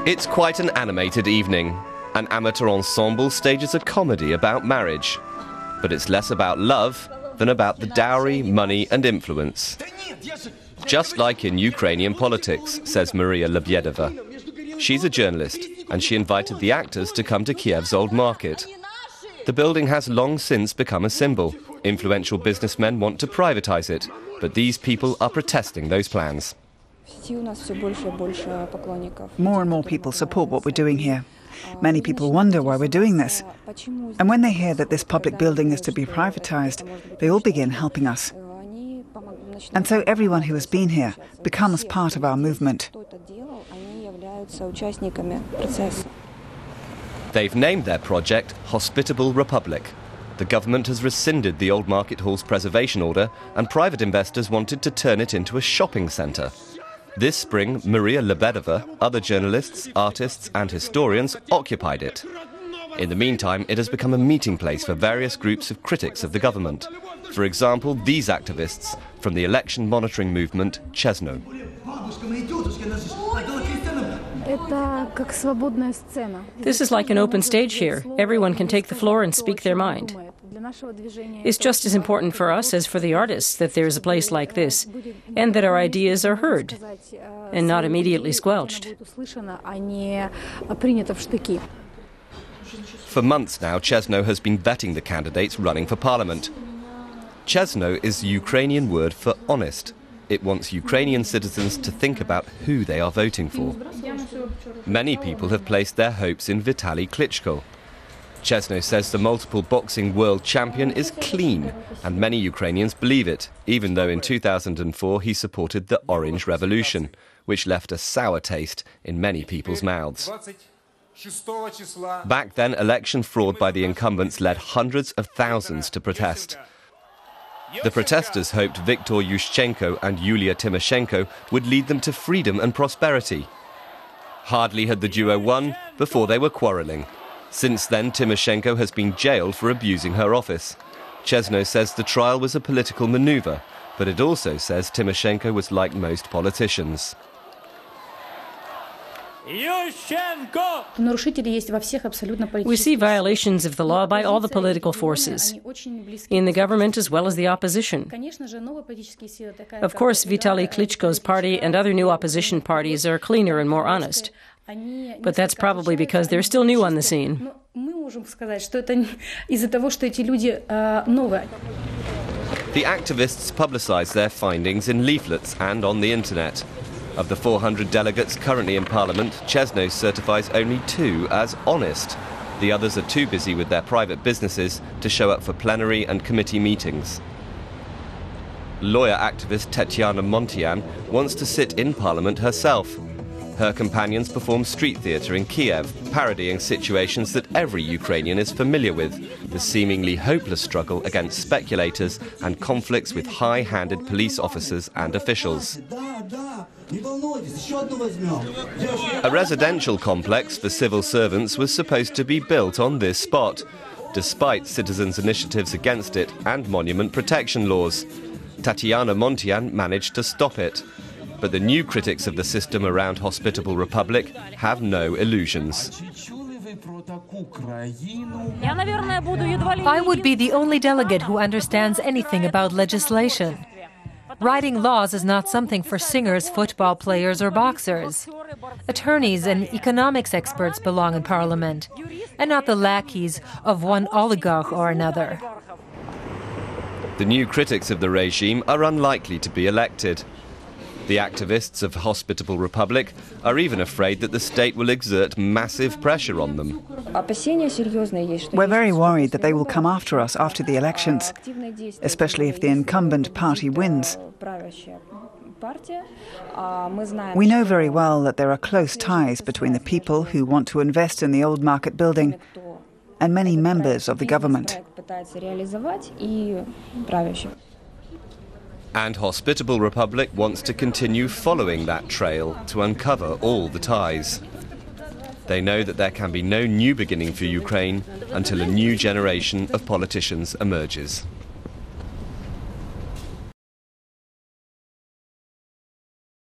It's quite an animated evening. An amateur ensemble stages a comedy about marriage. But it's less about love than about the dowry, money and influence. Just like in Ukrainian politics, says Maria Lebyedova. She's a journalist, and she invited the actors to come to Kiev's Old Market. The building has long since become a symbol. Influential businessmen want to privatize it, but these people are protesting those plans. More and more people support what we're doing here. Many people wonder why we're doing this. And when they hear that this public building is to be privatized, they all begin helping us. And so everyone who has been here becomes part of our movement. They've named their project Hospitable Republic. The government has rescinded the Old Market Hall's preservation order, and private investors wanted to turn it into a shopping centre. This spring, Maria Lebyedova, other journalists, artists and historians occupied it. In the meantime, it has become a meeting place for various groups of critics of the government. For example, these activists from the election monitoring movement Chesno. This is like an open stage here. Everyone can take the floor and speak their mind. It's just as important for us as for the artists that there is a place like this, and that our ideas are heard and not immediately squelched. For months now, Chesno has been vetting the candidates running for parliament. Chesno is the Ukrainian word for honest. It wants Ukrainian citizens to think about who they are voting for. Many people have placed their hopes in Vitaly Klitschko. Chesno says the multiple boxing world champion is clean, and many Ukrainians believe it, even though in 2004 he supported the Orange Revolution, which left a sour taste in many people's mouths. Back then, election fraud by the incumbents led hundreds of thousands to protest. The protesters hoped Viktor Yushchenko and Yulia Tymoshenko would lead them to freedom and prosperity. Hardly had the duo won before they were quarrelling. Since then, Tymoshenko has been jailed for abusing her office. Chesno says the trial was a political maneuver, but it also says Tymoshenko was like most politicians. We see violations of the law by all the political forces, in the government as well as the opposition. Of course, Vitaly Klitschko's party and other new opposition parties are cleaner and more honest. But that's probably because they're still new on the scene. The activists publicise their findings in leaflets and on the internet. Of the 400 delegates currently in Parliament, Chesno certifies only 2 as honest. The others are too busy with their private businesses to show up for plenary and committee meetings. Lawyer activist Tatiana Montian wants to sit in Parliament herself. Her companions perform street theatre in Kiev, parodying situations that every Ukrainian is familiar with, the seemingly hopeless struggle against speculators and conflicts with high-handed police officers and officials. A residential complex for civil servants was supposed to be built on this spot, despite citizens' initiatives against it and monument protection laws. Tatiana Montian managed to stop it. But the new critics of the system around Hospitable Republic have no illusions. I would be the only delegate who understands anything about legislation. Writing laws is not something for singers, football players or boxers. Attorneys and economics experts belong in Parliament, and not the lackeys of one oligarch or another. The new critics of the regime are unlikely to be elected. The activists of Hospitable Republic are even afraid that the state will exert massive pressure on them. We're very worried that they will come after us after the elections, especially if the incumbent party wins. We know very well that there are close ties between the people who want to invest in the Old Market building and many members of the government. And Hospitable Republic wants to continue following that trail to uncover all the ties. They know that there can be no new beginning for Ukraine until a new generation of politicians emerges.